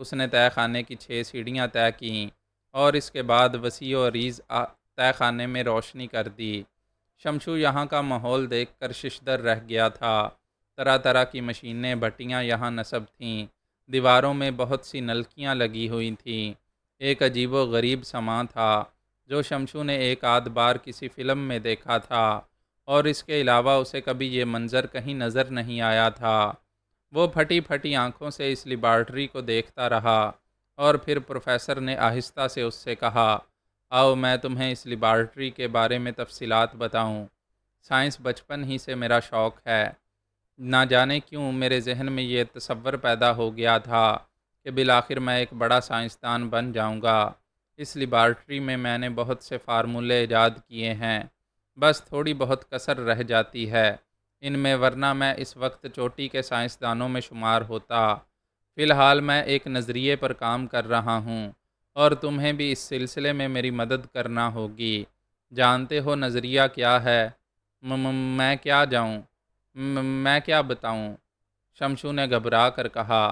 اس نے تہہ خانے کی 6 سیڑھیاں طے کیں اور اس کے بعد وسیع و عریض تہہ خانے میں روشنی کر دی۔ شمشو یہاں کا ماحول دیکھ کر ششدر رہ گیا تھا۔ طرح طرح کی مشینیں، بھٹیاں یہاں نصب تھیں۔ دیواروں میں بہت سی نلکیاں لگی ہوئی تھیں۔ ایک عجیب و غریب سماں تھا جو شمشو نے ایک آدھ بار کسی فلم میں دیکھا تھا، اور اس کے علاوہ اسے کبھی یہ منظر کہیں نظر نہیں آیا تھا۔ وہ پھٹی پھٹی آنکھوں سے اس لیبارٹری کو دیکھتا رہا، اور پھر پروفیسر نے آہستہ سے اس سے کہا، آؤ میں تمہیں اس لیبارٹری کے بارے میں تفصیلات بتاؤں۔ سائنس بچپن ہی سے میرا شوق ہے۔ نہ جانے کیوں میرے ذہن میں یہ تصور پیدا ہو گیا تھا کہ بالآخر میں ایک بڑا سائنسدان بن جاؤں گا۔ اس لیبارٹری میں میں نے بہت سے فارمولے ایجاد کیے ہیں، بس تھوڑی بہت کسر رہ جاتی ہے ان میں، ورنہ میں اس وقت چوٹی کے سائنسدانوں میں شمار ہوتا۔ فی الحال میں ایک نظریے پر کام کر رہا ہوں، اور تمہیں بھی اس سلسلے میں میری مدد کرنا ہوگی۔ جانتے ہو نظریہ کیا ہے؟ میں کیا جاؤں؟ میں کیا بتاؤں؟ شمشو نے گھبرا کر کہا،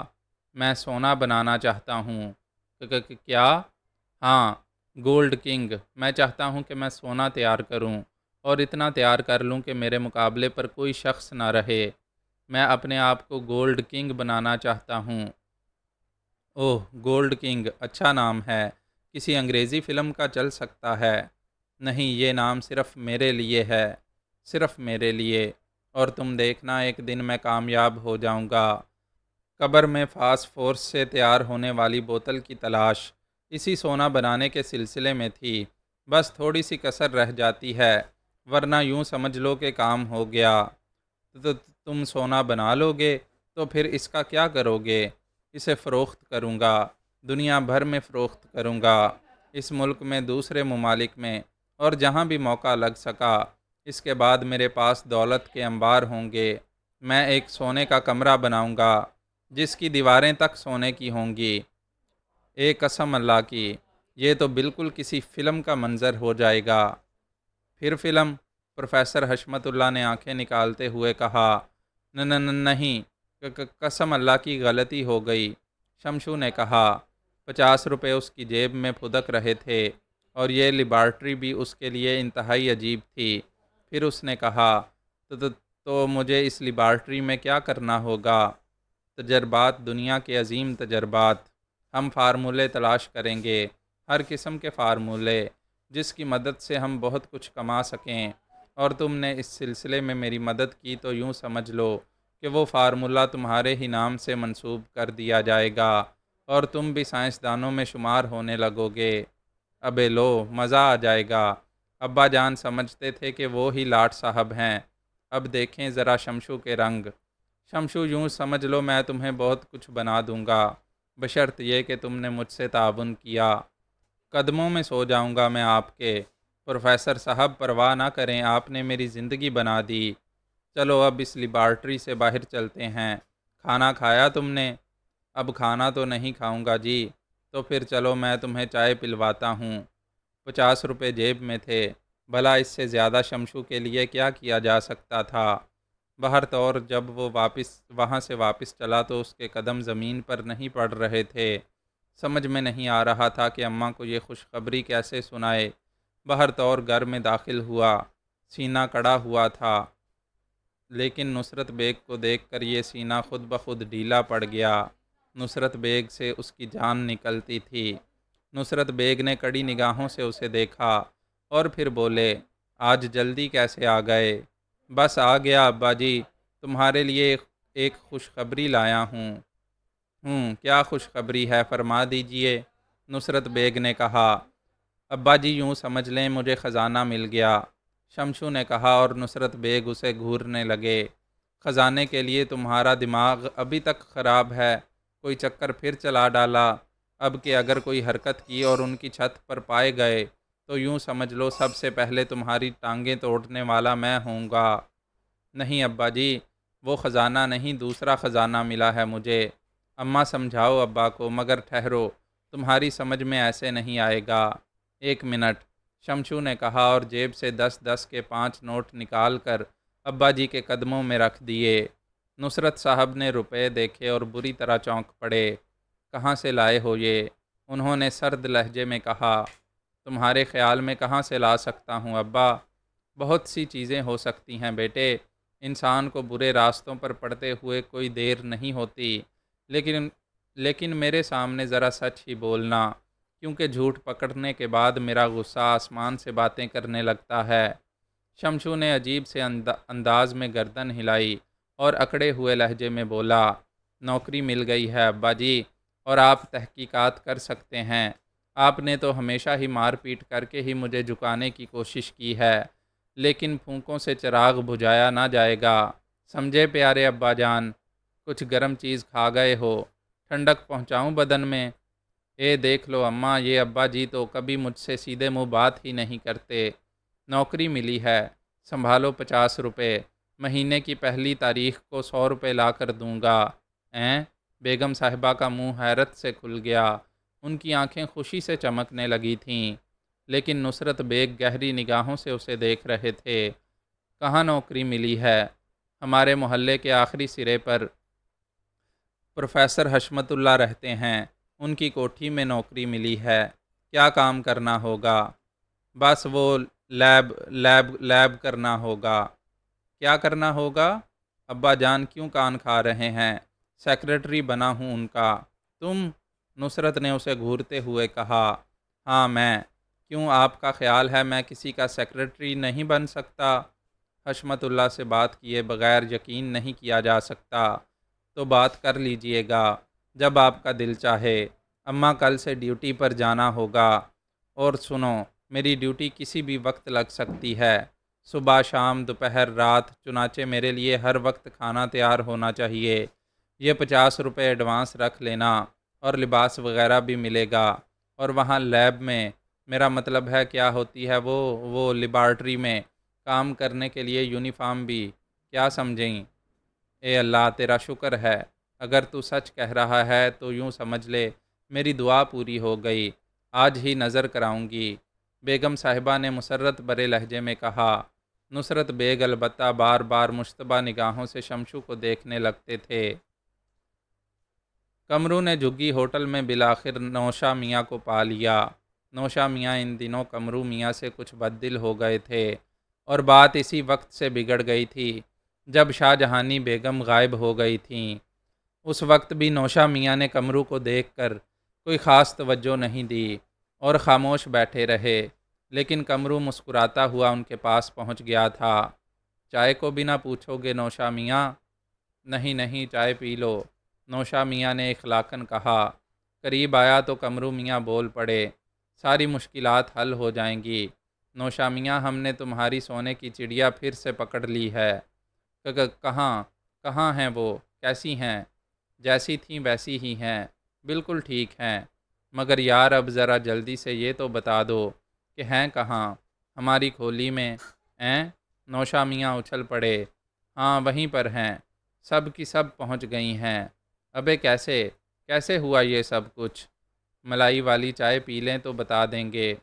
میں سونا بنانا چاہتا ہوں۔ کیا؟ ہاں، گولڈ کنگ۔ میں چاہتا ہوں کہ میں سونا تیار کروں، اور اتنا تیار کر لوں کہ میرے مقابلے پر کوئی شخص نہ رہے۔ میں اپنے آپ کو گولڈ کنگ بنانا چاہتا ہوں۔ اوہ، گولڈ کنگ اچھا نام ہے، کسی انگریزی فلم کا چل سکتا ہے۔ نہیں، یہ نام صرف میرے لیے ہے، صرف میرے لیے، اور تم دیکھنا ایک دن میں کامیاب ہو جاؤں گا۔ قبر میں فاسفورس سے تیار ہونے والی بوتل کی تلاش اسی سونا بنانے کے سلسلے میں تھی، بس تھوڑی سی کسر رہ جاتی ہے، ورنہ یوں سمجھ لو کہ کام ہو گیا۔ تو تم سونا بنا لو گے تو پھر اس کا کیا کرو گے؟ اسے فروخت کروں گا، دنیا بھر میں فروخت کروں گا، اس ملک میں، دوسرے ممالک میں، اور جہاں بھی موقع لگ سکا۔ اس کے بعد میرے پاس دولت کے انبار ہوں گے۔ میں ایک سونے کا کمرہ بناؤں گا جس کی دیواریں تک سونے کی ہوں گی۔ ایک قسم اللہ کی، یہ تو بالکل کسی فلم کا منظر ہو جائے گا۔ پھر فلم؟ پروفیسر حشمت اللہ نے آنکھیں نکالتے ہوئے کہا، نہیں، قسم اللہ کی غلطی ہو گئی۔ شمشو نے کہا۔ 50 روپے اس کی جیب میں پھدک رہے تھے، اور یہ لیبارٹری بھی اس کے لیے انتہائی عجیب تھی۔ پھر اس نے کہا، تو مجھے اس لیبارٹری میں کیا کرنا ہوگا؟ تجربات، دنیا کے عظیم تجربات۔ ہم فارمولے تلاش کریں گے، ہر قسم کے فارمولے، جس کی مدد سے ہم بہت کچھ کما سکیں، اور تم نے اس سلسلے میں میری مدد کی تو یوں سمجھ لو کہ وہ فارمولہ تمہارے ہی نام سے منسوب کر دیا جائے گا، اور تم بھی سائنسدانوں میں شمار ہونے لگو گے۔ ابے لو، مزہ آ جائے گا۔ ابا جان سمجھتے تھے کہ وہ ہی لاٹ صاحب ہیں، اب دیکھیں ذرا شمشو کے رنگ۔ شمشو، یوں سمجھ لو میں تمہیں بہت کچھ بنا دوں گا، بشرط یہ کہ تم نے مجھ سے تعاون کیا۔ قدموں میں سو جاؤں گا میں آپ کے۔ پروفیسر صاحب پرواہ نہ کریں، آپ نے میری زندگی بنا دی۔ چلو اب اس لیبارٹری سے باہر چلتے ہیں۔ کھانا کھایا تم نے؟ اب کھانا تو نہیں کھاؤں گا جی۔ تو پھر چلو میں تمہیں چائے پلواتا ہوں۔ 50 روپے جیب میں تھے، بھلا اس سے زیادہ شمشو کے لیے کیا کیا جا سکتا تھا؟ بہر طور جب وہ وہاں سے واپس چلا تو اس کے قدم زمین پر نہیں پڑ رہے تھے۔ سمجھ میں نہیں آ رہا تھا کہ اماں کو یہ خوشخبری کیسے سنائے۔ بہر طور گھر میں داخل ہوا، سینہ کڑا ہوا تھا، لیکن نصرت بیگ کو دیکھ کر یہ سینہ خود بخود ڈھیلا پڑ گیا۔ نصرت بیگ سے اس کی جان نکلتی تھی۔ نصرت بیگ نے کڑی نگاہوں سے اسے دیکھا، اور پھر بولے، آج جلدی کیسے آ گئے؟ بس آ گیا ابا جی، تمہارے لیے ایک خوشخبری لایا ہوں۔ کیا خوشخبری ہے، فرما دیجئے؟ نصرت بیگ نے کہا۔ ابا جی یوں سمجھ لیں مجھے خزانہ مل گیا، شمشو نے کہا، اور نصرت بیگ اسے گھورنے لگے۔ خزانے کے لیے تمہارا دماغ ابھی تک خراب ہے؟ کوئی چکر پھر چلا ڈالا اب کہ اگر کوئی حرکت کی اور ان کی چھت پر پائے گئے تو یوں سمجھ لو سب سے پہلے تمہاری ٹانگیں توڑنے والا میں ہوں گا۔ نہیں ابا جی، وہ خزانہ نہیں، دوسرا خزانہ ملا ہے مجھے۔ اماں سمجھاؤ ابا کو، مگر ٹھہرو، تمہاری سمجھ میں ایسے نہیں آئے گا۔ 1 منٹ، شمشو نے کہا، اور جیب سے 10 کے 5 نوٹ نکال کر ابا جی کے قدموں میں رکھ دیے۔ نصرت صاحب نے روپے دیکھے اور بری طرح چونک پڑے۔ کہاں سے لائے ہو یہ؟ انہوں نے سرد لہجے میں کہا۔ تمہارے خیال میں کہاں سے لا سکتا ہوں ابا؟ بہت سی چیزیں ہو سکتی ہیں بیٹے، انسان کو برے راستوں پر پڑتے ہوئے کوئی دیر نہیں ہوتی، لیکن میرے سامنے ذرا سچ ہی بولنا، کیونکہ جھوٹ پکڑنے کے بعد میرا غصہ آسمان سے باتیں کرنے لگتا ہے۔ شمشو نے عجیب سے انداز میں گردن ہلائی اور اکڑے ہوئے لہجے میں بولا، نوکری مل گئی ہے ابا جی، اور آپ تحقیقات کر سکتے ہیں۔ آپ نے تو ہمیشہ ہی مار پیٹ کر کے ہی مجھے جھکانے کی کوشش کی ہے، لیکن پھونکوں سے چراغ بجھایا نہ جائے گا، سمجھے پیارے ابا جان؟ کچھ گرم چیز کھا گئے ہو؟ ٹھنڈک پہنچاؤں بدن میں؟ دیکھ لو اماں، یہ ابا جی تو کبھی مجھ سے سیدھے منہ بات ہی نہیں کرتے۔ نوکری ملی ہے، سنبھالو 50 روپے، مہینے کی پہلی تاریخ کو 100 روپے لا کر دوں گا۔ بیگم صاحبہ کا منہ حیرت سے کھل گیا، ان کی آنکھیں خوشی سے چمکنے لگی تھیں، لیکن نصرت بیگ گہری نگاہوں سے اسے دیکھ رہے تھے۔ کہاں نوکری ملی ہے؟ ہمارے محلے کے آخری سرے پر پروفیسر حشمت اللہ رہتے ہیں، ان کی کوٹھی میں نوکری ملی ہے۔ کیا کام کرنا ہوگا؟ بس وہ لیب کرنا ہوگا۔ کیا کرنا ہوگا؟ ابا جان کیوں کان کھا رہے ہیں؟ سیکرٹری بنا ہوں ان کا۔ تم؟ نصرت نے اسے گھورتے ہوئے کہا۔ ہاں میں۔ کیوں، آپ کا خیال ہے میں کسی کا سیکرٹری نہیں بن سکتا؟ حشمت اللہ سے بات کیے بغیر یقین نہیں کیا جا سکتا، تو بات کر لیجئے گا جب آپ کا دل چاہے۔ اماں کل سے ڈیوٹی پر جانا ہوگا، اور سنو، میری ڈیوٹی کسی بھی وقت لگ سکتی ہے، صبح شام دوپہر رات، چنانچہ میرے لیے ہر وقت کھانا تیار ہونا چاہیے۔ یہ 50 روپے ایڈوانس رکھ لینا، اور لباس وغیرہ بھی ملے گا، اور وہاں لیب میں، میرا مطلب ہے کیا ہوتی ہے وہ لیبارٹری میں کام کرنے کے لیے یونیفارم بھی، کیا سمجھیں؟ اے اللہ تیرا شکر ہے، اگر تو سچ کہہ رہا ہے تو یوں سمجھ لے میری دعا پوری ہو گئی، آج ہی نظر کراؤں گی، بیگم صاحبہ نے مسرت برے لہجے میں کہا۔ نصرت بیگ البتہ بار بار مشتبہ نگاہوں سے شمشو کو دیکھنے لگتے تھے۔ کمرو نے جھگی ہوٹل میں بالآخر نوشا میاں کو پا لیا۔ نوشا میاں ان دنوں کمرو میاں سے کچھ بددل ہو گئے تھے، اور بات اسی وقت سے بگڑ گئی تھی جب شاہ جہانی بیگم غائب ہو گئی تھیں۔ اس وقت بھی نوشا میاں نے کمرو کو دیکھ کر کوئی خاص توجہ نہیں دی اور خاموش بیٹھے رہے، لیکن کمرو مسکراتا ہوا ان کے پاس پہنچ گیا تھا۔ چائے کو بھی نہ پوچھو گے نوشا میاں؟ نہیں چائے پی لو، نوشا میاں نے اخلاقاً کہا۔ قریب آیا تو کمرو میاں بول پڑے، ساری مشکلات حل ہو جائیں گی نوشا میاں، ہم نے تمہاری سونے کی چڑیا پھر سے پکڑ لی ہے۔ کہاں ہیں وہ؟ کیسی ہیں؟ جیسی تھیں ویسی ہی ہیں، بالکل ٹھیک ہیں، مگر یار اب ذرا جلدی سے یہ تو بتا دو کہ ہیں کہاں؟ ہماری کھولی میں؟ نوشا میاں اچھل پڑے۔ ہاں وہیں پر ہیں، سب کی سب پہنچ گئی ہیں۔ ابے کیسے ہوا یہ سب کچھ؟ ملائی والی چائے پی لیں تو بتا دیں گے۔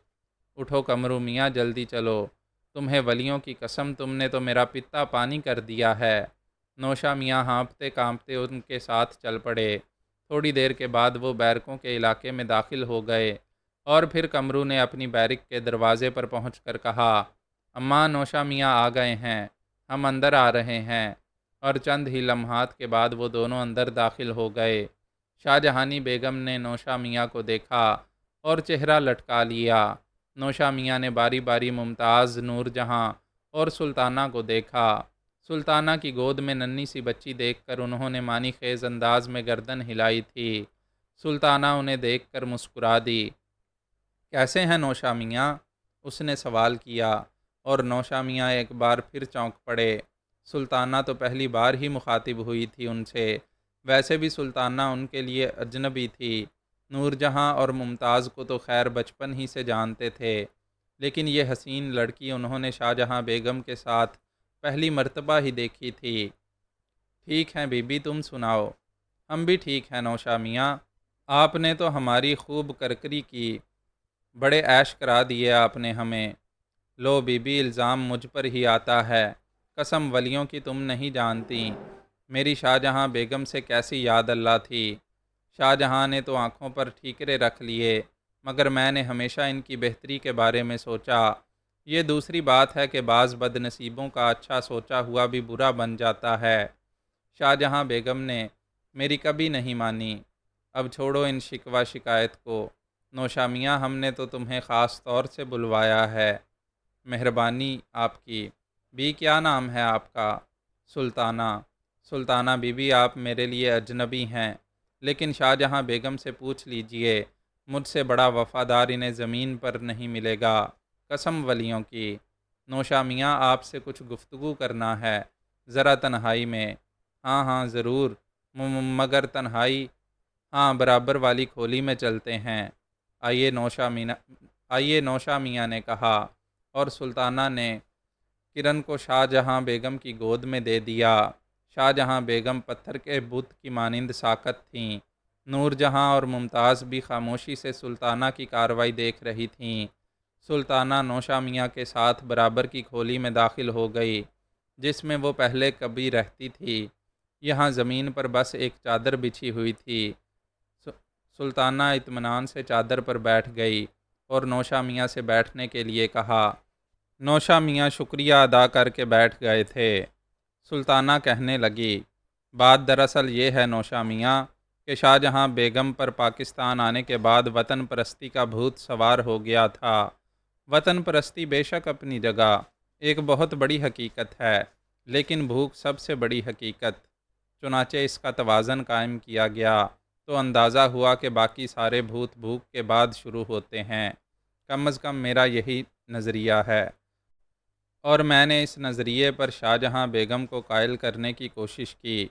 اٹھو کمرو میاں، جلدی چلو، تمہیں ولیوں کی قسم تم نے تو میرا پتا پانی کر دیا ہے۔ نوشا میاں ہانپتے کانپتے ان کے ساتھ چل پڑے۔ تھوڑی دیر کے بعد وہ بیرکوں کے علاقے میں داخل ہو گئے، اور پھر کمرو نے اپنی بیرک کے دروازے پر پہنچ کر کہا، اماں نوشا میاں آ گئے ہیں، ہم اندر آ رہے ہیں، اور چند ہی لمحات کے بعد وہ دونوں اندر داخل ہو گئے۔ شاہ جہانی بیگم نے نوشا میاں کو دیکھا اور چہرہ لٹکا لیا۔ نوشا میاں نے باری باری ممتاز، نور جہاں اور سلطانہ کو دیکھا۔ سلطانہ کی گود میں ننھی سی بچی دیکھ کر انہوں نے معنی خیز انداز میں گردن ہلائی تھی۔ سلطانہ انہیں دیکھ کر مسکرا دی۔ کیسے ہیں نوشا میاں؟ اس نے سوال کیا، اور نوشا میاں ایک بار پھر چونک پڑے۔ سلطانہ تو پہلی بار ہی مخاطب ہوئی تھی ان سے، ویسے بھی سلطانہ ان کے لیے اجنبی تھی۔ نور جہاں اور ممتاز کو تو خیر بچپن ہی سے جانتے تھے، لیکن یہ حسین لڑکی انہوں نے شاہ جہاں بیگم کے ساتھ پہلی مرتبہ ہی دیکھی تھی۔ ٹھیک ہیں بی بی، تم سناؤ؟ ہم بھی ٹھیک ہیں نوشا میاں، آپ نے تو ہماری خوب کرکری کی، بڑے عیش کرا دیے آپ نے ہمیں۔ لو بی بی، الزام مجھ پر ہی آتا ہے، قسم ولیوں کی تم نہیں جانتی، میری شاہ جہاں بیگم سے کیسی یاد اللہ تھی۔ شاہ جہاں نے تو آنکھوں پر ٹھیکرے رکھ لیے، مگر میں نے ہمیشہ ان کی بہتری کے بارے میں سوچا۔ یہ دوسری بات ہے کہ بعض بد نصیبوں کا اچھا سوچا ہوا بھی برا بن جاتا ہے۔ شاہ جہاں بیگم نے میری کبھی نہیں مانی۔ اب چھوڑو ان شکوہ شکایت کو، نوشا میاں ہم نے تو تمہیں خاص طور سے بلوایا ہے۔ مہربانی آپ کی۔ بی کیا نام ہے آپ کا؟ سلطانہ۔ سلطانہ بی بی آپ میرے لیے اجنبی ہیں، لیکن شاہ جہاں بیگم سے پوچھ لیجئے، مجھ سے بڑا وفادار انہیں زمین پر نہیں ملے گا، قسم ولیوں کی۔ نوشا میاں آپ سے کچھ گفتگو کرنا ہے، ذرا تنہائی میں۔ ہاں ہاں ضرور، مگر تنہائی؟ ہاں برابر والی کھولی میں چلتے ہیں۔ آئیے نوشا میاں نے کہا، اور سلطانہ نے کرن کو شاہ جہاں بیگم کی گود میں دے دیا۔ شاہ جہاں بیگم پتھر کے بت کی مانند ساکت تھیں۔ نور جہاں اور ممتاز بھی خاموشی سے سلطانہ کی کارروائی دیکھ رہی تھیں۔ سلطانہ نوشا میاں کے ساتھ برابر کی کھولی میں داخل ہو گئی، جس میں وہ پہلے کبھی رہتی تھی۔ یہاں زمین پر بس ایک چادر بچھی ہوئی تھی۔ سلطانہ اطمینان سے چادر پر بیٹھ گئی اور نوشا میاں سے بیٹھنے کے لیے کہا۔ نوشا میاں شکریہ ادا کر کے بیٹھ گئے تھے۔ سلطانہ کہنے لگی، بات دراصل یہ ہے نوشا میاں کہ شاہ جہاں بیگم پر پاکستان آنے کے بعد وطن پرستی کا بھوت سوار ہو گیا تھا۔ وطن پرستی بے شک اپنی جگہ ایک بہت بڑی حقیقت ہے، لیکن بھوک سب سے بڑی حقیقت۔ چنانچہ اس کا توازن قائم کیا گیا تو اندازہ ہوا کہ باقی سارے بھوت بھوک کے بعد شروع ہوتے ہیں۔ کم از کم میرا یہی نظریہ ہے، اور میں نے اس نظریے پر شاہ جہاں بیگم کو قائل کرنے کی کوشش کی۔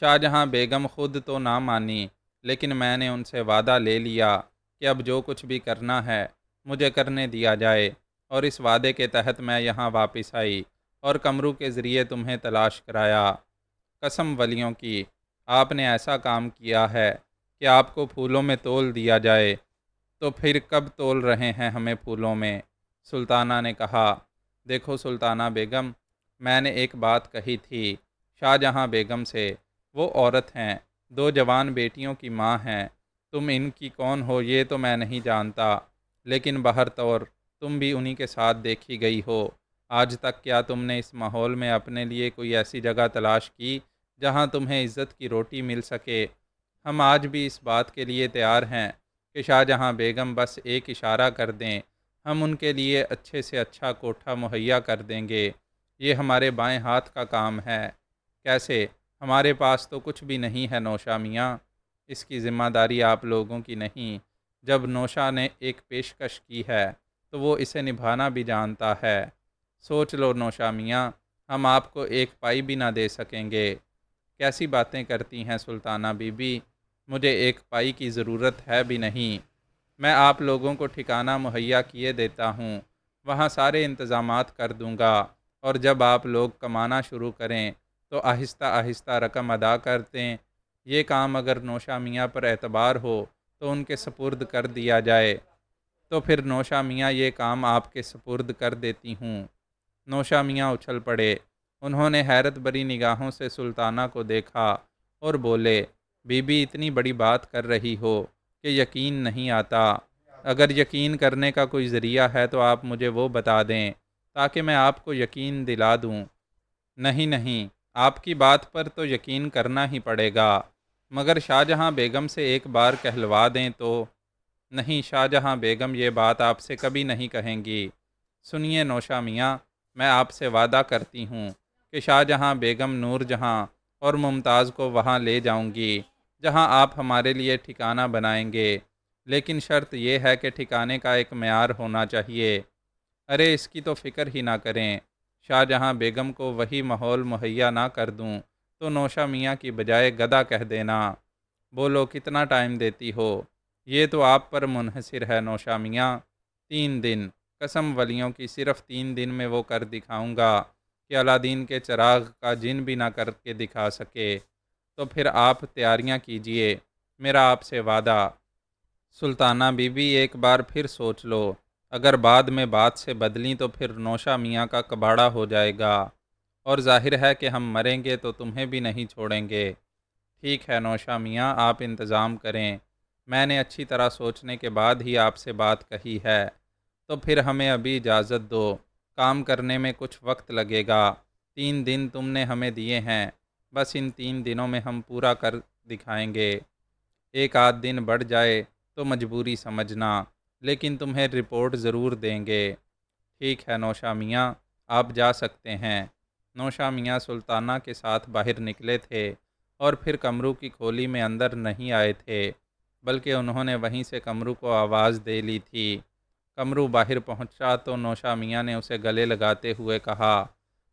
شاہ جہاں بیگم خود تو نہ مانی، لیکن میں نے ان سے وعدہ لے لیا کہ اب جو کچھ بھی کرنا ہے مجھے کرنے دیا جائے، اور اس وعدے کے تحت میں یہاں واپس آئی اور کمرو کے ذریعے تمہیں تلاش کرایا۔ قسم ولیوں کی، آپ نے ایسا کام کیا ہے کہ آپ کو پھولوں میں تول دیا جائے، تو پھر کب تول رہے ہیں ہمیں پھولوں میں؟ سلطانہ نے کہا، دیکھو سلطانہ بیگم، میں نے ایک بات کہی تھی شاہ جہاں بیگم سے، وہ عورت ہیں، 2 جوان بیٹیوں کی ماں ہیں۔ تم ان کی کون ہو یہ تو میں نہیں جانتا، لیکن بہر طور تم بھی انہی کے ساتھ دیکھی گئی ہو۔ آج تک کیا تم نے اس ماحول میں اپنے لیے کوئی ایسی جگہ تلاش کی جہاں تمہیں عزت کی روٹی مل سکے؟ ہم آج بھی اس بات کے لیے تیار ہیں کہ شاہ جہاں بیگم بس ایک اشارہ کر دیں، ہم ان کے لیے اچھے سے اچھا کوٹھا مہیا کر دیں گے۔ یہ ہمارے بائیں ہاتھ کا کام ہے۔ کیسے؟ ہمارے پاس تو کچھ بھی نہیں ہے نوشا میاں۔ اس کی ذمہ داری آپ لوگوں کی نہیں۔ جب نوشا نے ایک پیشکش کی ہے تو وہ اسے نبھانا بھی جانتا ہے۔ سوچ لو نوشا میاں، ہم آپ کو ایک پائی بھی نہ دے سکیں گے۔ کیسی باتیں کرتی ہیں سلطانہ بی بی، مجھے ایک پائی کی ضرورت ہے بھی نہیں۔ میں آپ لوگوں کو ٹھکانہ مہیا کیے دیتا ہوں، وہاں سارے انتظامات کر دوں گا، اور جب آپ لوگ کمانا شروع کریں تو آہستہ آہستہ رقم ادا کر دیں۔ یہ کام اگر نوشا میاں پر اعتبار ہو تو ان کے سپرد کر دیا جائے۔ تو پھر نوشا میاں یہ کام آپ کے سپرد کر دیتی ہوں۔ نوشا میاں اچھل پڑے۔ انہوں نے حیرت بری نگاہوں سے سلطانہ کو دیکھا اور بولے، بی بی اتنی بڑی بات کر رہی ہو کہ یقین نہیں آتا۔ اگر یقین کرنے کا کوئی ذریعہ ہے تو آپ مجھے وہ بتا دیں تاکہ میں آپ کو یقین دلا دوں۔ نہیں نہیں، آپ کی بات پر تو یقین کرنا ہی پڑے گا، مگر شاہ جہاں بیگم سے ایک بار کہلوا دیں تو۔ نہیں، شاہ جہاں بیگم یہ بات آپ سے کبھی نہیں کہیں گی۔ سنیے نوشا میاں، میں آپ سے وعدہ کرتی ہوں کہ شاہ جہاں بیگم نور جہاں اور ممتاز کو وہاں لے جاؤں گی جہاں آپ ہمارے لیے ٹھکانہ بنائیں گے، لیکن شرط یہ ہے کہ ٹھکانے کا ایک معیار ہونا چاہیے۔ ارے اس کی تو فکر ہی نہ کریں، شاہ جہاں بیگم کو وہی ماحول مہیا نہ کر دوں تو نوشا میاں کی بجائے گدھا کہہ دینا۔ بولو کتنا ٹائم دیتی ہو؟ یہ تو آپ پر منحصر ہے نوشا میاں۔ 3 دن، قسم ولیوں کی، صرف 3 دن میں وہ کر دکھاؤں گا کہ علادین کے چراغ کا جن بھی نہ کر کے دکھا سکے۔ تو پھر آپ تیاریاں کیجئے، میرا آپ سے وعدہ۔ سلطانہ بی بی ایک بار پھر سوچ لو، اگر بعد میں بات سے بدلیں تو پھر نوشا میاں کا کباڑہ ہو جائے گا، اور ظاہر ہے کہ ہم مریں گے تو تمہیں بھی نہیں چھوڑیں گے۔ ٹھیک ہے نوشا میاں، آپ انتظام کریں، میں نے اچھی طرح سوچنے کے بعد ہی آپ سے بات کہی ہے، تو پھر ہمیں ابھی اجازت دو، کام کرنے میں کچھ وقت لگے گا، 3 دن تم نے ہمیں دیے ہیں، بس ان 3 دنوں میں ہم پورا کر دکھائیں گے، ایک آدھ دن بڑھ جائے تو مجبوری سمجھنا، لیکن تمہیں رپورٹ ضرور دیں گے۔ ٹھیک ہے نوشا میاں، آپ جا سکتے ہیں۔ نوشا میاں سلطانہ کے ساتھ باہر نکلے تھے اور پھر کمرو کی کھولی میں اندر نہیں آئے تھے، بلکہ انہوں نے وہیں سے کمرو کو آواز دے لی تھی۔ کمرو باہر پہنچا تو نوشا میاں نے اسے گلے لگاتے ہوئے کہا،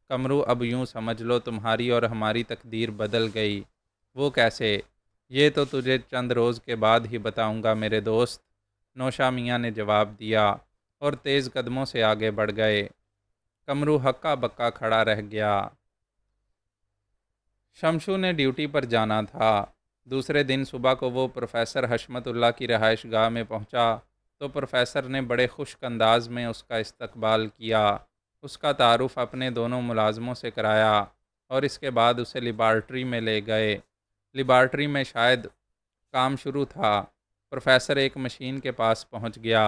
کمرو اب یوں سمجھ لو تمہاری اور ہماری تقدیر بدل گئی۔ وہ کیسے؟ یہ تو تجھے چند روز کے بعد ہی بتاؤں گا میرے دوست، نوشا میاں نے جواب دیا اور تیز قدموں سے آگے بڑھ گئے۔ کمرو ہکا بکا کھڑا رہ گیا۔ شمشو نے ڈیوٹی پر جانا تھا۔ دوسرے دن صبح کو وہ پروفیسر حشمت اللہ کی رہائش گاہ میں پہنچا تو پروفیسر نے بڑے خشک انداز میں اس کا استقبال کیا، اس کا تعارف اپنے دونوں ملازموں سے کرایا اور اس کے بعد اسے لیبارٹری میں لے گئے۔ لیبارٹری میں شاید کام شروع تھا۔ پروفیسر ایک مشین کے پاس پہنچ گیا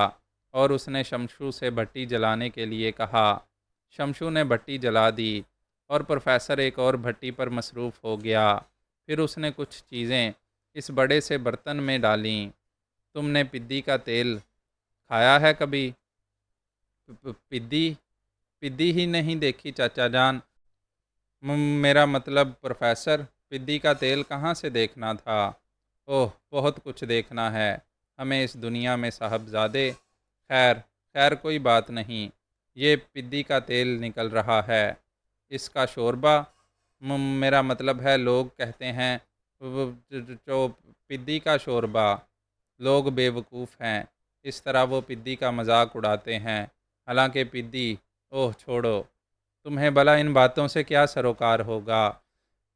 اور اس نے شمشو سے بھٹی جلانے کے لیے کہا۔ شمشو نے بھٹی جلا دی اور پروفیسر ایک اور بھٹی پر مصروف ہو گیا۔ پھر اس نے کچھ چیزیں اس بڑے سے برتن میں ڈالیں۔ تم نے پدی کا تیل کھایا ہے کبھی؟ پدی پدی ہی نہیں دیکھی چاچا جان، میرا مطلب پروفیسر، پدی کا تیل کہاں سے دیکھنا تھا؟ اوہ بہت کچھ دیکھنا ہے ہمیں اس دنیا میں صاحبزادے۔ خیر خیر کوئی بات نہیں، یہ پدی کا تیل نکل رہا ہے، اس کا شوربہ، میرا مطلب ہے لوگ کہتے ہیں جو پدی کا شوربہ، لوگ بیوقوف ہیں، اس طرح وہ پدی کا مذاق اڑاتے ہیں، حالانکہ پدی، اوہ چھوڑو، تمہیں بھلا ان باتوں سے کیا سروکار ہوگا؟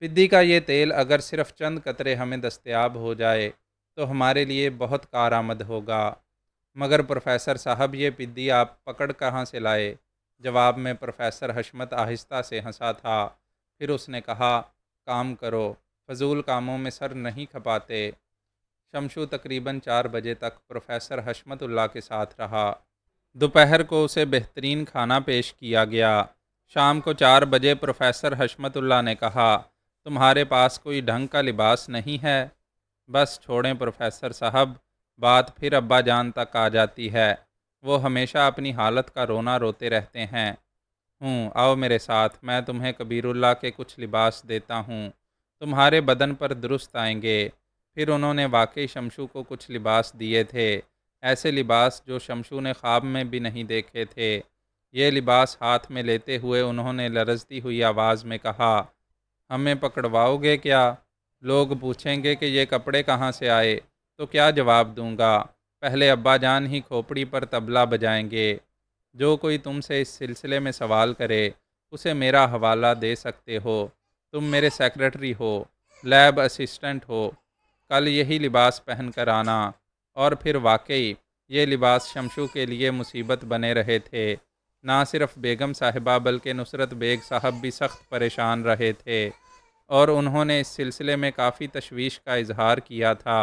پدی کا یہ تیل اگر صرف چند قطرے ہمیں دستیاب ہو جائے تو ہمارے لیے بہت کارآمد ہوگا۔ مگر پروفیسر صاحب یہ پدی آپ پکڑ کہاں سے لائے؟ جواب میں پروفیسر حشمت آہستہ سے ہنسا تھا، پھر اس نے کہا، کام کرو، فضول کاموں میں سر نہیں کھپاتے۔ شمشو تقریباً 4 بجے تک پروفیسر حشمت اللہ کے ساتھ رہا۔ دوپہر کو اسے بہترین کھانا پیش کیا گیا۔ شام کو 4 بجے پروفیسر حشمت اللہ نے کہا، تمہارے پاس کوئی ڈھنگ کا لباس نہیں ہے؟ بس چھوڑیں پروفیسر صاحب، بات پھر ابا جان تک آ جاتی ہے، وہ ہمیشہ اپنی حالت کا رونا روتے رہتے ہیں۔ آؤ میرے ساتھ، میں تمہیں کبیر اللہ کے کچھ لباس دیتا ہوں، تمہارے بدن پر درست آئیں گے۔ پھر انہوں نے واقعی شمشو کو کچھ لباس دیے تھے، ایسے لباس جو شمشو نے خواب میں بھی نہیں دیکھے تھے۔ یہ لباس ہاتھ میں لیتے ہوئے انہوں نے لرزتی ہوئی آواز میں کہا، ہمیں پکڑواؤ گے کیا؟ لوگ پوچھیں گے کہ یہ کپڑے کہاں سے آئے تو کیا جواب دوں گا؟ پہلے ابا جان ہی کھوپڑی پر طبلہ بجائیں گے۔ جو کوئی تم سے اس سلسلے میں سوال کرے اسے میرا حوالہ دے سکتے ہو، تم میرے سیکرٹری ہو، لیب اسسٹنٹ ہو، کل یہی لباس پہن کر آنا۔ اور پھر واقعی یہ لباس شمشو کے لیے مصیبت بنے رہے تھے۔ نہ صرف بیگم صاحبہ بلکہ نصرت بیگ صاحب بھی سخت پریشان رہے تھے اور انہوں نے اس سلسلے میں کافی تشویش کا اظہار کیا تھا۔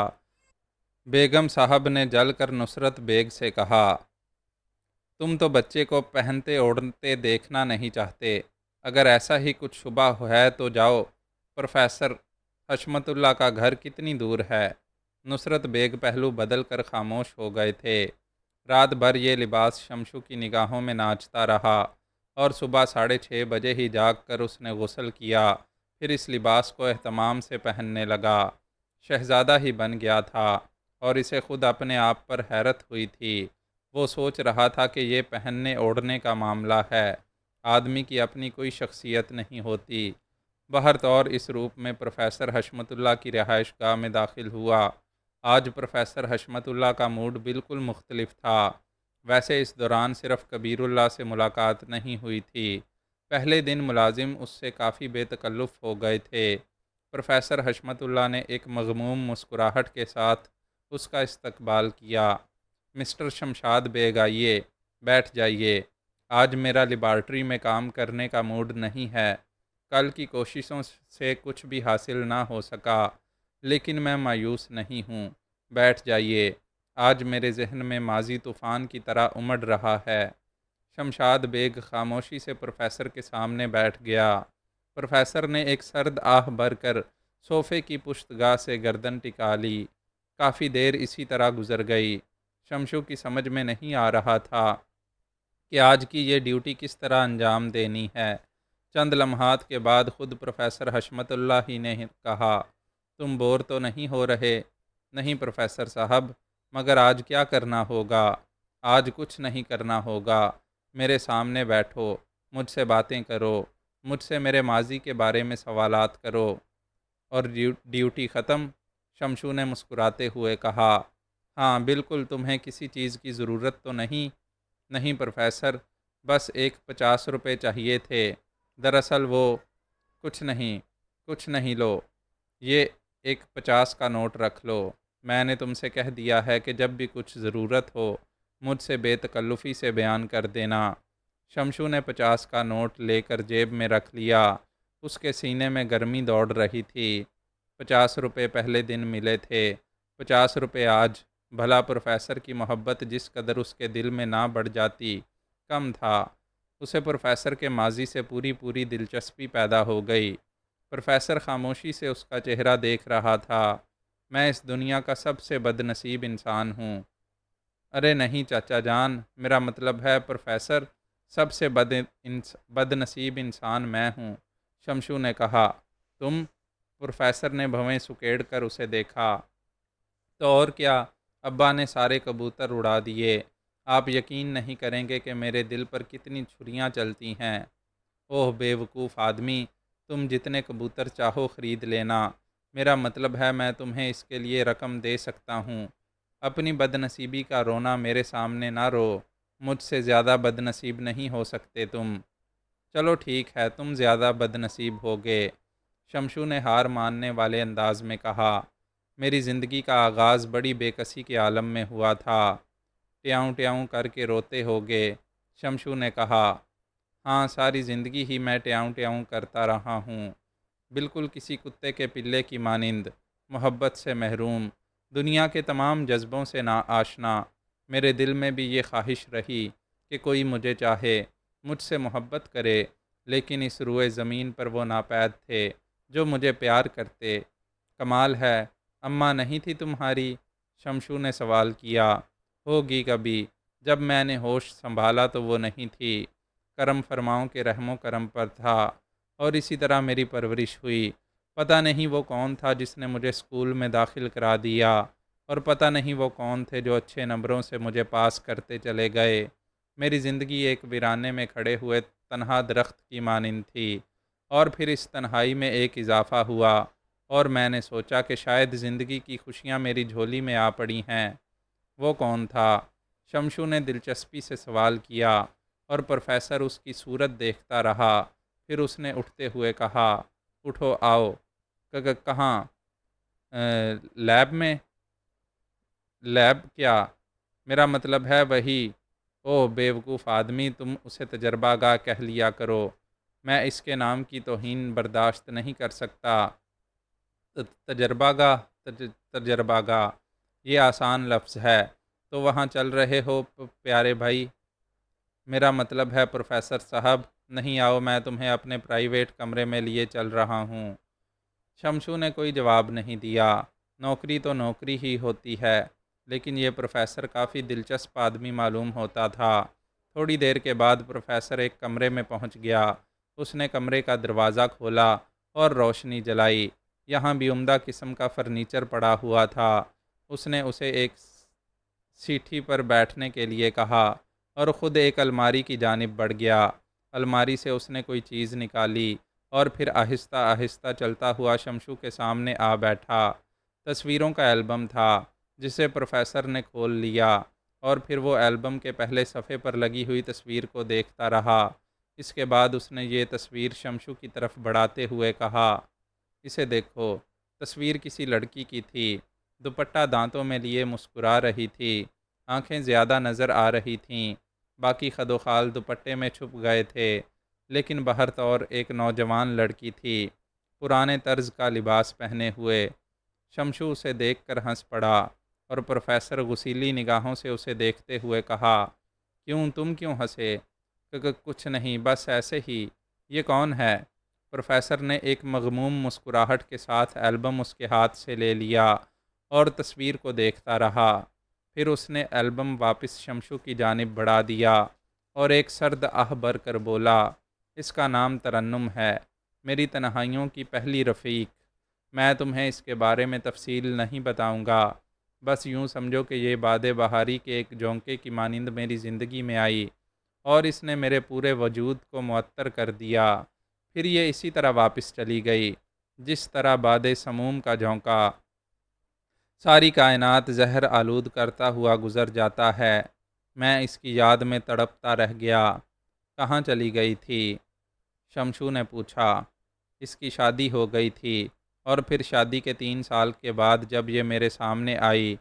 بیگم صاحب نے جل کر نصرت بیگ سے کہا، تم تو بچے کو پہنتے اوڑھتے دیکھنا نہیں چاہتے، اگر ایسا ہی کچھ شبہ ہے تو جاؤ، پروفیسر حشمت اللہ کا گھر کتنی دور ہے؟ نصرت بیگ پہلو بدل کر خاموش ہو گئے تھے۔ رات بھر یہ لباس شمشو کی نگاہوں میں ناچتا رہا اور صبح 6:30 بجے ہی جاگ کر اس نے غسل کیا، پھر اس لباس کو اہتمام سے پہننے لگا۔ شہزادہ ہی بن گیا تھا اور اسے خود اپنے آپ پر حیرت ہوئی تھی۔ وہ سوچ رہا تھا کہ یہ پہننے اوڑھنے کا معاملہ ہے، آدمی کی اپنی کوئی شخصیت نہیں ہوتی۔ بہر طور اس روپ میں پروفیسر حشمت اللہ کی رہائش گاہ میں داخل ہوا۔ آج پروفیسر حشمت اللہ کا موڈ بالکل مختلف تھا۔ ویسے اس دوران صرف کبیر اللہ سے ملاقات نہیں ہوئی تھی، پہلے دن ملازم اس سے کافی بے تکلف ہو گئے تھے۔ پروفیسر حشمت اللہ نے ایک مغموم مسکراہٹ کے ساتھ اس کا استقبال کیا۔ مسٹر شمشاد بیگ آئیے، بیٹھ جائیے، آج میرا لیبارٹری میں کام کرنے کا موڈ نہیں ہے، کل کی کوششوں سے کچھ بھی حاصل نہ ہو سکا، لیکن میں مایوس نہیں ہوں، بیٹھ جائیے۔ آج میرے ذہن میں ماضی طوفان کی طرح امڑ رہا ہے۔ شمشاد بیگ خاموشی سے پروفیسر کے سامنے بیٹھ گیا۔ پروفیسر نے ایک سرد آہ بھر کر صوفے کی پشت گاہ سے گردن ٹکا لی۔ کافی دیر اسی طرح گزر گئی۔ شمشو کی سمجھ میں نہیں آ رہا تھا کہ آج کی یہ ڈیوٹی کس طرح انجام دینی ہے۔ چند لمحات کے بعد خود پروفیسر حشمت اللہ ہی نے کہا، تم بور تو نہیں ہو رہے؟ نہیں پروفیسر صاحب، مگر آج کیا کرنا ہوگا؟ آج کچھ نہیں کرنا ہوگا۔ میرے سامنے بیٹھو، مجھ سے باتیں کرو، مجھ سے میرے ماضی کے بارے میں سوالات کرو، اور ڈیوٹی ختم؟ شمشو نے مسکراتے ہوئے کہا، ہاں بالکل، تمہیں کسی چیز کی ضرورت تو نہیں؟ نہیں پروفیسر، بس ایک 50 روپے چاہیے تھے۔ دراصل وہ کچھ نہیں لو، یہ ایک 50 کا نوٹ رکھ لو۔ میں نے تم سے کہہ دیا ہے کہ جب بھی کچھ ضرورت ہو مجھ سے بے تکلفی سے بیان کر دینا۔ شمشو نے 50 کا نوٹ لے کر جیب میں رکھ لیا۔ اس کے سینے میں گرمی دوڑ رہی تھی۔ 50 روپے پہلے دن ملے تھے، 50 روپے آج۔ بھلا پروفیسر کی محبت جس قدر اس کے دل میں نہ بڑھ جاتی، کم تھا۔ اسے پروفیسر کے ماضی سے پوری دلچسپی پیدا ہو گئی۔ پروفیسر خاموشی سے اس کا چہرہ دیکھ رہا تھا۔ میں اس دنیا کا سب سے بد نصیب انسان ہوں۔ ارے نہیں چاچا جان، میرا مطلب ہے پروفیسر، سب سے بد نصیب انسان میں ہوں، شمشو نے کہا۔ تم؟ پروفیسر نے بھویں سکیڑ کر اسے دیکھا۔ تو اور کیا، ابا نے سارے کبوتر اڑا دیے۔ آپ یقین نہیں کریں گے کہ میرے دل پر کتنی چھریاں چلتی ہیں۔ اوہ بے وقوف آدمی، تم جتنے کبوتر چاہو خرید لینا، میرا مطلب ہے میں تمہیں اس کے لیے رقم دے سکتا ہوں۔ اپنی بد نصیبی کا رونا میرے سامنے نہ رو، مجھ سے زیادہ بد نصیب نہیں ہو سکتے تم۔ چلو ٹھیک ہے، تم زیادہ بد نصیب ہوگے، شمشو نے ہار ماننے والے انداز میں کہا۔ میری زندگی کا آغاز بڑی بے کسی کے عالم میں ہوا تھا۔ ٹیاؤں ٹیاؤں کر کے روتے ہوگے، شمشو نے کہا۔ ہاں، ساری زندگی ہی میں ٹیاؤں ٹیاؤں کرتا رہا ہوں، بالکل کسی کتے کے پلے کی مانند، محبت سے محروم، دنیا کے تمام جذبوں سے نا آشنا۔ میرے دل میں بھی یہ خواہش رہی کہ کوئی مجھے چاہے، مجھ سے محبت کرے، لیکن اس روئے زمین پر وہ ناپید تھے جو مجھے پیار کرتے۔ کمال ہے، اماں نہیں تھی تمہاری؟ شمشو نے سوال کیا۔ ہوگی کبھی، جب میں نے ہوش سنبھالا تو وہ نہیں تھی۔ کرم فرماؤں کے رحم و کرم پر تھا، اور اسی طرح میری پرورش ہوئی۔ پتہ نہیں وہ کون تھا جس نے مجھے اسکول میں داخل کرا دیا، اور پتہ نہیں وہ کون تھے جو اچھے نمبروں سے مجھے پاس کرتے چلے گئے۔ میری زندگی ایک ویرانے میں کھڑے ہوئے تنہا درخت کی مانند تھی، اور پھر اس تنہائی میں ایک اضافہ ہوا، اور میں نے سوچا کہ شاید زندگی کی خوشیاں میری جھولی میں آ پڑی ہیں۔ وہ کون تھا؟ شمشو نے دلچسپی سے سوال کیا، اور پروفیسر اس کی صورت دیکھتا رہا۔ پھر اس نے اٹھتے ہوئے کہا، اٹھو آؤ۔ کہاں؟ لیب میں؟ لیب کیا؟ میرا مطلب ہے وہی۔ اوہ بے وقوف آدمی، تم اسے تجربہ گاہ کہہ لیا کرو، میں اس کے نام کی توہین برداشت نہیں کر سکتا۔ تجربہ گاہ، تجربہ گاہ، یہ آسان لفظ ہے۔ تو وہاں چل رہے ہو پیارے بھائی؟ میرا مطلب ہے پروفیسر صاحب، نہیں آؤ، میں تمہیں اپنے پرائیویٹ کمرے میں لیے چل رہا ہوں۔ شمشو نے کوئی جواب نہیں دیا۔ نوکری تو نوکری ہی ہوتی ہے، لیکن یہ پروفیسر کافی دلچسپ آدمی معلوم ہوتا تھا۔ تھوڑی دیر کے بعد پروفیسر ایک کمرے میں پہنچ گیا۔ اس نے کمرے کا دروازہ کھولا اور روشنی جلائی۔ یہاں بھی عمدہ قسم کا فرنیچر پڑا ہوا تھا۔ اس نے اسے ایک سیٹھی پر بیٹھنے کے لیے کہا، اور خود ایک الماری کی جانب بڑھ گیا۔ الماری سے اس نے کوئی چیز نکالی، اور پھر آہستہ آہستہ چلتا ہوا شمشو کے سامنے آ بیٹھا۔ تصویروں کا البم تھا، جسے پروفیسر نے کھول لیا، اور پھر وہ البم کے پہلے صفحے پر لگی ہوئی تصویر کو دیکھتا رہا۔ اس کے بعد اس نے یہ تصویر شمشو کی طرف بڑھاتے ہوئے کہا، اسے دیکھو۔ تصویر کسی لڑکی کی تھی، دوپٹہ دانتوں میں لیے مسکرا رہی تھی، آنکھیں زیادہ نظر آ رہی تھیں، باقی خد و خال دوپٹے میں چھپ گئے تھے، لیکن بہرطور ایک نوجوان لڑکی تھی، پرانے طرز کا لباس پہنے ہوئے، شمشو اسے دیکھ کر ہنس پڑا اور پروفیسر غسیلی نگاہوں سے اسے دیکھتے ہوئے کہا، کیوں تم کیوں ہنسے؟ کچھ نہیں، بس ایسے ہی۔ یہ کون ہے؟ پروفیسر نے ایک مغموم مسکراہٹ کے ساتھ البم اس کے ہاتھ سے لے لیا اور تصویر کو دیکھتا رہا۔ پھر اس نے البم واپس شمشو کی جانب بڑھا دیا اور ایک سرد آہ بھر کر بولا، اس کا نام ترنم ہے، میری تنہائیوں کی پہلی رفیق۔ میں تمہیں اس کے بارے میں تفصیل نہیں بتاؤں گا، بس یوں سمجھو کہ یہ باد بہاری کے ایک جھونکے کی مانند میری زندگی میں آئی اور اس نے میرے پورے وجود کو معطر کر دیا۔ پھر یہ اسی طرح واپس چلی گئی، جس طرح باد سموم کا جھونکا ساری کائنات زہر آلود کرتا ہوا گزر جاتا ہے۔ میں اس کی یاد میں تڑپتا رہ گیا۔ کہاں چلی گئی تھی؟ شمشو نے پوچھا۔ اس کی شادی ہو گئی تھی، اور پھر شادی کے 3 سال کے بعد جب یہ میرے سامنے آئی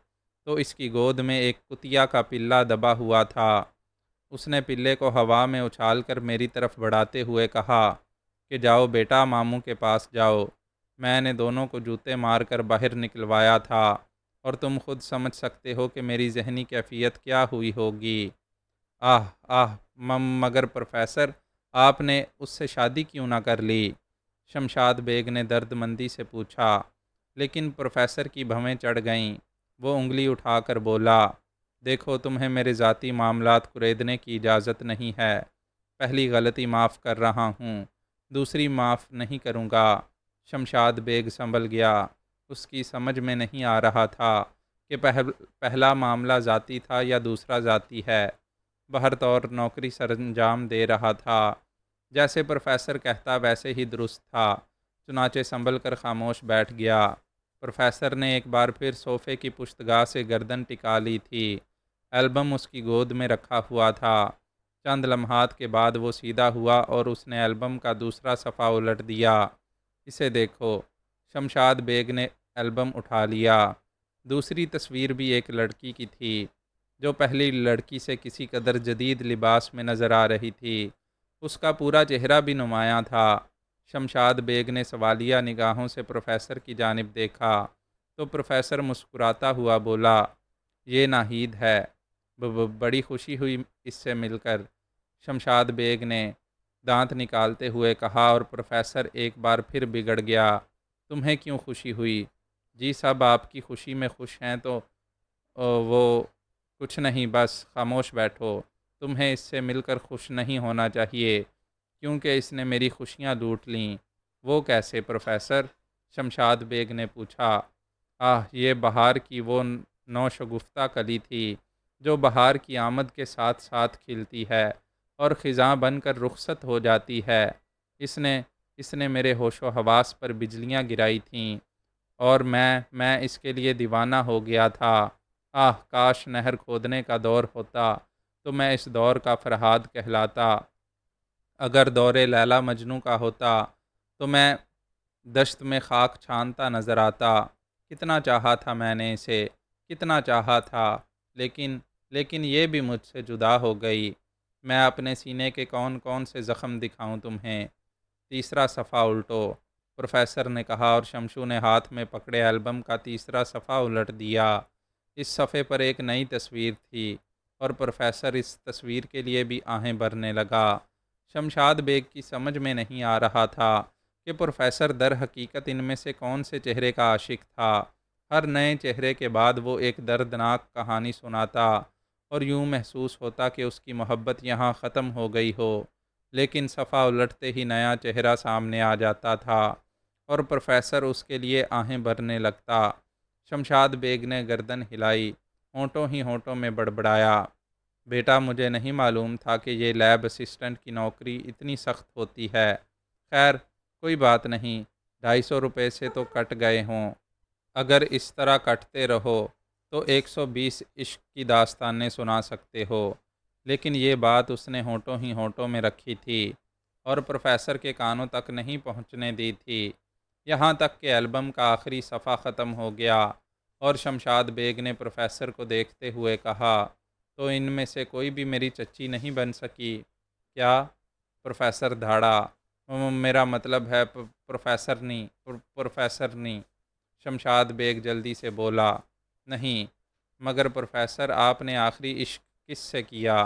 تو اس کی گود میں ایک کتیا کا پلہ دبا ہوا تھا۔ اس نے پلے کو ہوا میں اچھال کر میری طرف بڑھاتے ہوئے کہا کہ جاؤ بیٹا، ماموں کے پاس جاؤ۔ میں نے دونوں کو جوتے مار کر باہر نکلوایا تھا، اور تم خود سمجھ سکتے ہو کہ میری ذہنی کیفیت کیا ہوئی ہوگی۔ آہ آہ، مگر پروفیسر، آپ نے اس سے شادی کیوں نہ کر لی؟ شمشاد بیگ نے درد مندی سے پوچھا۔ لیکن پروفیسر کی بھویں چڑھ گئیں۔ وہ انگلی اٹھا کر بولا، دیکھو، تمہیں میرے ذاتی معاملات کریدنے کی اجازت نہیں ہے۔ پہلی غلطی معاف کر رہا ہوں، دوسری معاف نہیں کروں گا۔ شمشاد بیگ سنبھل گیا۔ اس کی سمجھ میں نہیں آ رہا تھا کہ پہلا معاملہ ذاتی تھا یا دوسرا ذاتی ہے۔ بہرطور نوکری سر انجام دے رہا تھا۔ جیسے پروفیسر کہتا ویسے ہی درست تھا، چنانچہ سنبھل کر خاموش بیٹھ گیا۔ پروفیسر نے ایک بار پھر صوفے کی پشتگاہ سے گردن ٹکا لی تھی۔ البم اس کی گود میں رکھا ہوا تھا۔ چند لمحات کے بعد وہ سیدھا ہوا اور اس نے البم کا دوسرا صفحہ الٹ دیا۔ اسے دیکھو۔ شمشاد بیگ نے البم اٹھا لیا۔ دوسری تصویر بھی ایک لڑکی کی تھی، جو پہلی لڑکی سے کسی قدر جدید لباس میں نظر آ رہی تھی۔ اس کا پورا چہرہ بھی نمایاں تھا۔ شمشاد بیگ نے سوالیہ نگاہوں سے پروفیسر کی جانب دیکھا تو پروفیسر مسکراتا ہوا بولا، یہ ناہید ہے، بڑی خوشی ہوئی اس سے مل کر، شمشاد بیگ نے دانت نکالتے ہوئے کہا، اور پروفیسر ایک بار پھر بگڑ گیا۔ تمہیں کیوں خوشی ہوئی؟ جی سب آپ کی خوشی میں خوش ہیں تو وہ کچھ نہیں، بس خاموش بیٹھو۔ تمہیں اس سے مل کر خوش نہیں ہونا چاہیے، کیونکہ اس نے میری خوشیاں لوٹ لیں۔ وہ کیسے پروفیسر؟ شمشاد بیگ نے پوچھا۔ آہ، یہ بہار کی وہ نوشگفتہ کلی تھی جو بہار کی آمد کے ساتھ ساتھ کھلتی ہے اور خزاں بن کر رخصت ہو جاتی ہے۔ اس نے میرے ہوش و حواس پر بجلیاں گرائی تھیں، اور میں اس کے لیے دیوانہ ہو گیا تھا۔ آہ، کاش نہر کھودنے کا دور ہوتا تو میں اس دور کا فرہاد کہلاتا۔ اگر دور لیلا مجنوں کا ہوتا تو میں دشت میں خاک چھانتا نظر آتا۔ کتنا چاہا تھا میں نے اسے، کتنا چاہا تھا، لیکن یہ بھی مجھ سے جدا ہو گئی۔ میں اپنے سینے کے کون کون سے زخم دکھاؤں تمہیں؟ تیسرا صفحہ الٹو، پروفیسر نے کہا، اور شمشو نے ہاتھ میں پکڑے البم کا تیسرا صفحہ الٹ دیا۔ اس صفحے پر ایک نئی تصویر تھی، اور پروفیسر اس تصویر کے لیے بھی آہیں بھرنے لگا۔ شمشاد بیگ کی سمجھ میں نہیں آ رہا تھا کہ پروفیسر در حقیقت ان میں سے کون سے چہرے کا عاشق تھا۔ ہر نئے چہرے کے بعد وہ ایک دردناک کہانی سناتا، اور یوں محسوس ہوتا کہ اس کی محبت یہاں ختم ہو گئی ہو۔ لیکن صفحہ الٹتے ہی نیا چہرہ سامنے آ جاتا تھا، اور پروفیسر اس کے لیے آہیں بھرنے لگتا۔ شمشاد بیگ نے گردن ہلائی، ہونٹوں ہی ہونٹوں میں بڑبڑایا، بیٹا، مجھے نہیں معلوم تھا کہ یہ لیب اسسٹنٹ کی نوکری اتنی سخت ہوتی ہے۔ خیر، کوئی بات نہیں، 250 روپے سے تو کٹ گئے ہوں۔ اگر اس طرح کٹتے رہو تو 120 عشق کی داستانیں سنا سکتے ہو۔ لیکن یہ بات اس نے ہونٹوں ہی ہونٹوں میں رکھی تھی، اور پروفیسر کے کانوں تک نہیں پہنچنے دی تھی، یہاں تک کہ البم کا آخری صفحہ ختم ہو گیا، اور شمشاد بیگ نے پروفیسر کو دیکھتے ہوئے کہا، تو ان میں سے کوئی بھی میری چچی نہیں بن سکی کیا؟ پروفیسر دھاڑا، میرا مطلب ہے پروفیسر نہیں۔ شمشاد بیگ جلدی سے بولا، نہیں، مگر پروفیسر آپ نے آخری عشق کس سے کیا؟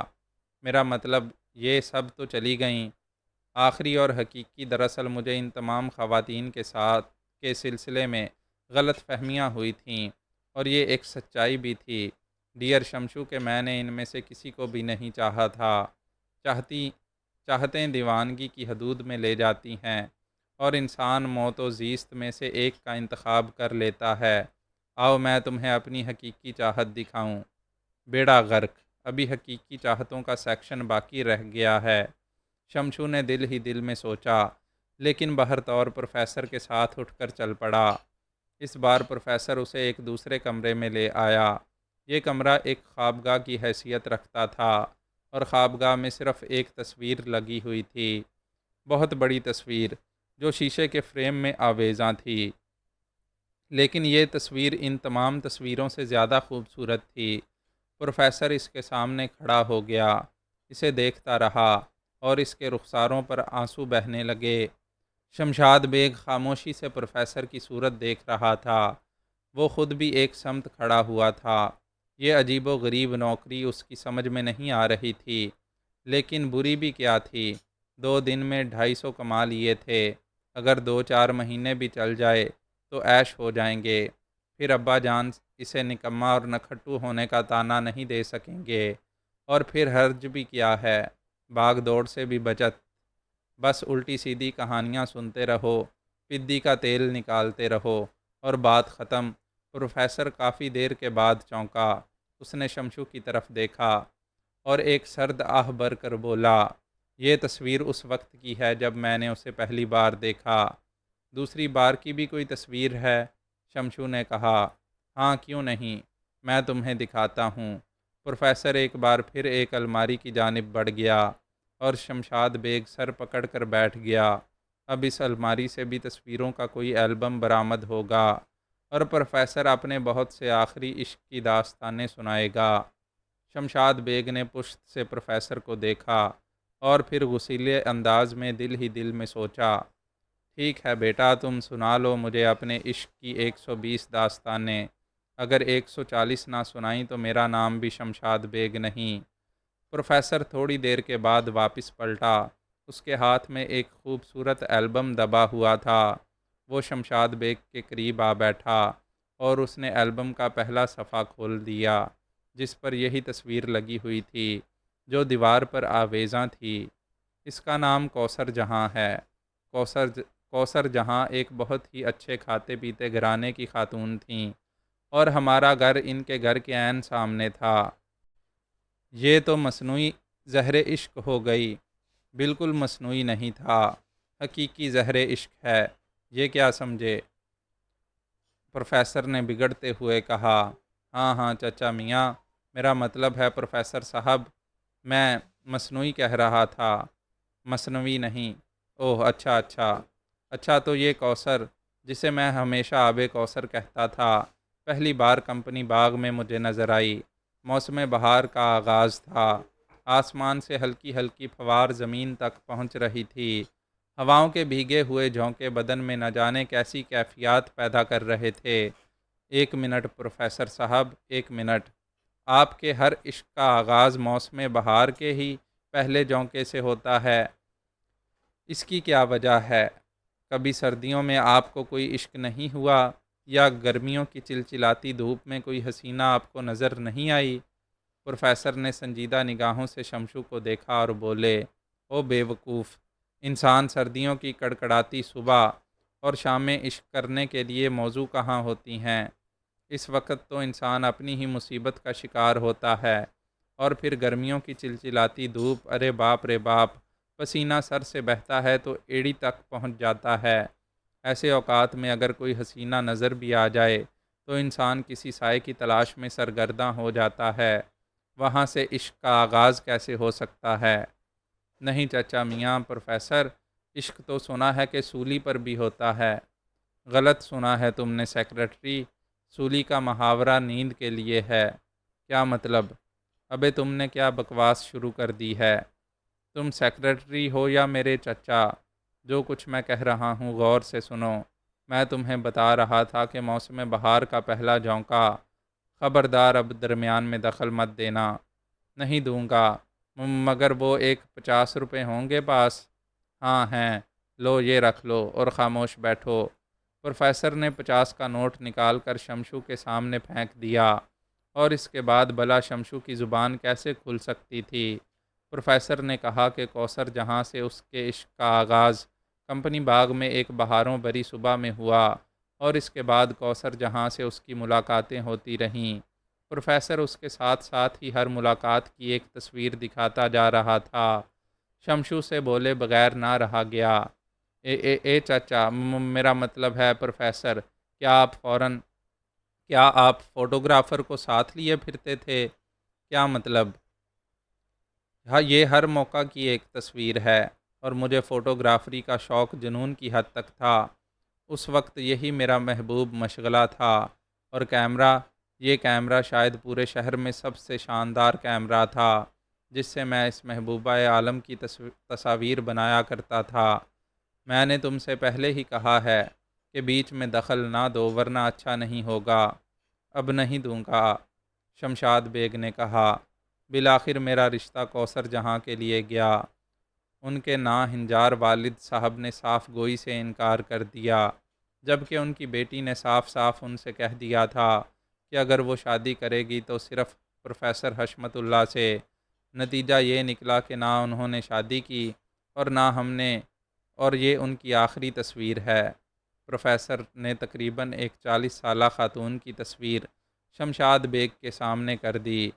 میرا مطلب یہ سب تو چلی گئیں۔ آخری اور حقیقی دراصل مجھے ان تمام خواتین کے ساتھ کے سلسلے میں غلط فہمیاں ہوئی تھیں، اور یہ ایک سچائی بھی تھی ڈیئر شمشو کہ میں نے ان میں سے کسی کو بھی نہیں چاہا تھا۔ چاہتیں دیوانگی کی حدود میں لے جاتی ہیں، اور انسان موت و زیست میں سے ایک کا انتخاب کر لیتا ہے۔ آؤ میں تمہیں اپنی حقیقی چاہت دکھاؤں۔ بیڑا غرق، ابھی حقیقی چاہتوں کا سیکشن باقی رہ گیا ہے، شمشو نے دل ہی دل میں سوچا، لیکن بہر طور پروفیسر کے ساتھ اٹھ کر چل پڑا۔ اس بار پروفیسر اسے ایک دوسرے کمرے میں لے آیا۔ یہ کمرہ ایک خوابگاہ کی حیثیت رکھتا تھا، اور خوابگاہ میں صرف ایک تصویر لگی ہوئی تھی، بہت بڑی تصویر جو شیشے کے فریم میں آویزاں تھی، لیکن یہ تصویر ان تمام تصویروں سے زیادہ خوبصورت تھی۔ پروفیسر اس کے سامنے کھڑا ہو گیا، اسے دیکھتا رہا، اور اس کے رخساروں پر آنسو بہنے لگے۔ شمشاد بیگ خاموشی سے پروفیسر کی صورت دیکھ رہا تھا، وہ خود بھی ایک سمت کھڑا ہوا تھا۔ یہ عجیب و غریب نوکری اس کی سمجھ میں نہیں آ رہی تھی، لیکن بری بھی کیا تھی؟ 2 دن میں 250 کما لیے تھے، اگر 2-4 مہینے بھی چل جائے تو عیش ہو جائیں گے، پھر ابا جان اسے نکما اور نکھٹو ہونے کا طعنہ نہیں دے سکیں گے، اور پھر حرج بھی کیا ہے، بھاگ دوڑ سے بھی بچت، بس الٹی سیدھی کہانیاں سنتے رہو، پدی کا تیل نکالتے رہو، اور بات ختم۔ پروفیسر کافی دیر کے بعد چونکا، اس نے شمشو کی طرف دیکھا اور ایک سرد آہ بھر کر بولا، یہ تصویر اس وقت کی ہے جب میں نے اسے پہلی بار دیکھا۔ دوسری بار کی بھی کوئی تصویر ہے؟ شمشو نے کہا۔ ہاں، کیوں نہیں، میں تمہیں دکھاتا ہوں۔ پروفیسر ایک بار پھر ایک الماری کی جانب بڑھ گیا، اور شمشاد بیگ سر پکڑ کر بیٹھ گیا۔ اب اس الماری سے بھی تصویروں کا کوئی البم برآمد ہوگا، اور پروفیسر اپنے بہت سے آخری عشق کی داستانیں سنائے گا۔ شمشاد بیگ نے پشت سے پروفیسر کو دیکھا، اور پھر غصیلے انداز میں دل ہی دل میں سوچا، ٹھیک ہے بیٹا، تم سنا لو مجھے اپنے عشق کی 120 داستانیں، اگر 140 نہ سنائیں تو میرا نام بھی شمشاد بیگ نہیں۔ پروفیسر تھوڑی دیر کے بعد واپس پلٹا، اس کے ہاتھ میں ایک خوبصورت البم دبا ہوا تھا۔ وہ شمشاد بیگ کے قریب آ بیٹھا، اور اس نے البم کا پہلا صفحہ کھول دیا، جس پر یہی تصویر لگی ہوئی تھی جو دیوار پر آویزاں تھی۔ اس کا نام کوثر جہاں ہے۔ کوثر جہاں ایک بہت ہی اچھے کھاتے پیتے گھرانے کی خاتون تھیں، اور ہمارا گھر ان کے گھر کے عین سامنے تھا۔ یہ تو مصنوعی زہر عشق ہو گئی۔ بالکل مصنوعی نہیں تھا، حقیقی زہر عشق ہے، یہ کیا سمجھے؟ پروفیسر نے بگڑتے ہوئے کہا۔ ہاں ہاں چچا میاں، میرا مطلب ہے پروفیسر صاحب، میں مصنوعی کہہ رہا تھا، مصنوعی نہیں۔ اوہ اچھا اچھا اچھا، تو یہ کوثر جسے میں ہمیشہ آب کوثر کہتا تھا، پہلی بار کمپنی باغ میں مجھے نظر آئی۔ موسم بہار کا آغاز تھا، آسمان سے ہلکی ہلکی پھوار زمین تک پہنچ رہی تھی، ہواؤں کے بھیگے ہوئے جھونکے بدن میں نہ جانے کیسی کیفیات پیدا کر رہے تھے۔ 1 منٹ پروفیسر صاحب، 1 منٹ، آپ کے ہر عشق کا آغاز موسم بہار کے ہی پہلے جھونکے سے ہوتا ہے، اس کی کیا وجہ ہے؟ کبھی سردیوں میں آپ کو کوئی عشق نہیں ہوا، یا گرمیوں کی چلچلاتی دھوپ میں کوئی حسینہ آپ کو نظر نہیں آئی؟ پروفیسر نے سنجیدہ نگاہوں سے شمشو کو دیکھا اور بولے، او بے وقوف، انسان سردیوں کی کڑکڑاتی صبح اور شامیں عشق کرنے کے لیے موزوں کہاں ہوتی ہیں؟ اس وقت تو انسان اپنی ہی مصیبت کا شکار ہوتا ہے، اور پھر گرمیوں کی چلچلاتی دھوپ، ارے باپ رے باپ، پسینہ سر سے بہتا ہے تو ایڑی تک پہنچ جاتا ہے۔ ایسے اوقات میں اگر کوئی حسینہ نظر بھی آ جائے تو انسان کسی سائے کی تلاش میں سرگرداں ہو جاتا ہے، وہاں سے عشق کا آغاز کیسے ہو سکتا ہے؟ نہیں چچا میاں، پروفیسر، عشق تو سنا ہے کہ سولی پر بھی ہوتا ہے۔ غلط سنا ہے تم نے سیکرٹری، سولی کا محاورہ نیند کے لیے ہے۔ کیا مطلب؟ ابے تم نے کیا بکواس شروع کر دی ہے؟ تم سیکرٹری ہو یا میرے چچا؟ جو کچھ میں کہہ رہا ہوں غور سے سنو، میں تمہیں بتا رہا تھا کہ موسم بہار کا پہلا جھونکا، خبردار اب درمیان میں دخل مت دینا۔ نہیں دوں گا، مگر وہ ایک 50 روپے ہوں گے پاس؟ ہاں ہیں، لو یہ رکھ لو اور خاموش بیٹھو۔ پروفیسر نے 50 کا نوٹ نکال کر شمشو کے سامنے پھینک دیا، اور اس کے بعد بلا شمشو کی زبان کیسے کھل سکتی تھی؟ پروفیسر نے کہا کہ کوثر جہاں سے اس کے عشق کا آغاز کمپنی باغ میں ایک بہاروں بری صبح میں ہوا، اور اس کے بعد کوثر جہاں سے اس کی ملاقاتیں ہوتی رہیں۔ پروفیسر اس کے ساتھ ساتھ ہی ہر ملاقات کی ایک تصویر دکھاتا جا رہا تھا۔ شمشو سے بولے بغیر نہ رہا گیا۔ اے چچا، میرا مطلب ہے پروفیسر، کیا آپ فوٹوگرافر کو ساتھ لیے پھرتے تھے؟ کیا مطلب؟ ہاں، یہ ہر موقع کی ایک تصویر ہے، اور مجھے فوٹوگرافری کا شوق جنون کی حد تک تھا۔ اس وقت یہی میرا محبوب مشغلہ تھا، اور یہ کیمرہ شاید پورے شہر میں سب سے شاندار کیمرہ تھا جس سے میں اس محبوبہ عالم کی تصاویر بنایا کرتا تھا۔ میں نے تم سے پہلے ہی کہا ہے کہ بیچ میں دخل نہ دو ورنہ اچھا نہیں ہوگا۔ اب نہیں دوں گا، شمشاد بیگ نے کہا۔ بالآخر میرا رشتہ کوثر جہاں کے لیے گیا۔ ان کے ناہنجار والد صاحب نے صاف گوئی سے انکار کر دیا، جبکہ ان کی بیٹی نے صاف صاف ان سے کہہ دیا تھا کہ اگر وہ شادی کرے گی تو صرف پروفیسر حشمت اللہ سے۔ نتیجہ یہ نکلا کہ نہ انہوں نے شادی کی اور نہ ہم نے، اور یہ ان کی آخری تصویر ہے۔ پروفیسر نے تقریباً ایک 40 سالہ خاتون کی تصویر شمشاد بیگ کے سامنے کر دی،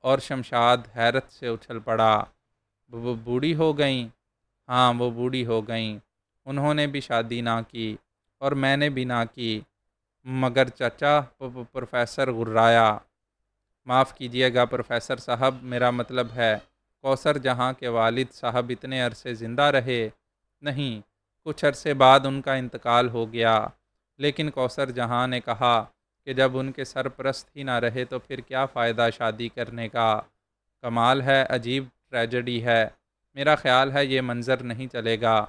اور شمشاد حیرت سے اچھل پڑا۔ وہ بوڑھی ہو گئیں؟ ہاں، وہ بوڑھی ہو گئیں۔ انہوں نے بھی شادی نہ کی اور میں نے بھی نہ کی۔ مگر چچا، پروفیسر غرایا۔ معاف کیجیے گا پروفیسر صاحب، میرا مطلب ہے کوثر جہاں کے والد صاحب اتنے عرصے زندہ رہے؟ نہیں، کچھ عرصے بعد ان کا انتقال ہو گیا، لیکن کوثر جہاں نے کہا کہ جب ان کے سرپرست ہی نہ رہے تو پھر کیا فائدہ شادی کرنے کا؟ کمال ہے، عجیب ٹریجڈی ہے۔ میرا خیال ہے یہ منظر نہیں چلے گا،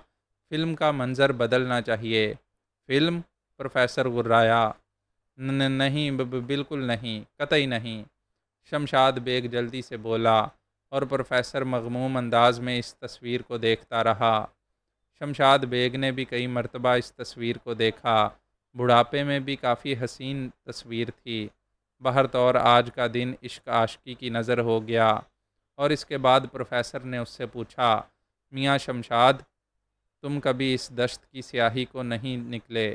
فلم کا منظر بدلنا چاہیے۔ فلم؟ پروفیسر غرایا۔ نہیں، بالکل نہیں، قطعی نہیں، شمشاد بیگ جلدی سے بولا، اور پروفیسر مغموم انداز میں اس تصویر کو دیکھتا رہا۔ شمشاد بیگ نے بھی کئی مرتبہ اس تصویر کو دیکھا، بڑھاپے میں بھی کافی حسین تصویر تھی۔ بہرطور آج کا دن عشق عاشقی کی نظر ہو گیا، اور اس کے بعد پروفیسر نے اس سے پوچھا، میاں شمشاد، تم کبھی اس دشت کی سیاہی کو نہیں نکلے؟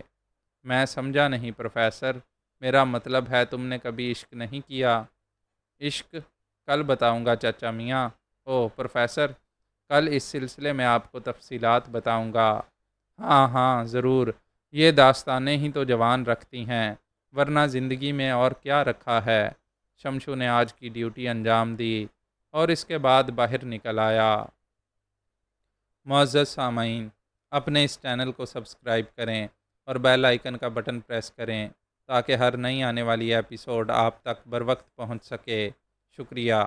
میں سمجھا نہیں پروفیسر، میرا مطلب ہے تم نے کبھی عشق نہیں کیا؟ عشق؟ کل بتاؤں گا چچا میاں۔ او پروفیسر، کل اس سلسلے میں آپ کو تفصیلات بتاؤں گا۔ ہاں ہاں ضرور، یہ داستانیں ہی تو جوان رکھتی ہیں، ورنہ زندگی میں اور کیا رکھا ہے۔ شمشو نے آج کی ڈیوٹی انجام دی اور اس کے بعد باہر نکل آیا۔ معزز سامعین، اپنے اس چینل کو سبسکرائب کریں اور بیل آئیکن کا بٹن پریس کریں تاکہ ہر نئی آنے والی ایپیسوڈ آپ تک بروقت پہنچ سکے۔ شکریہ۔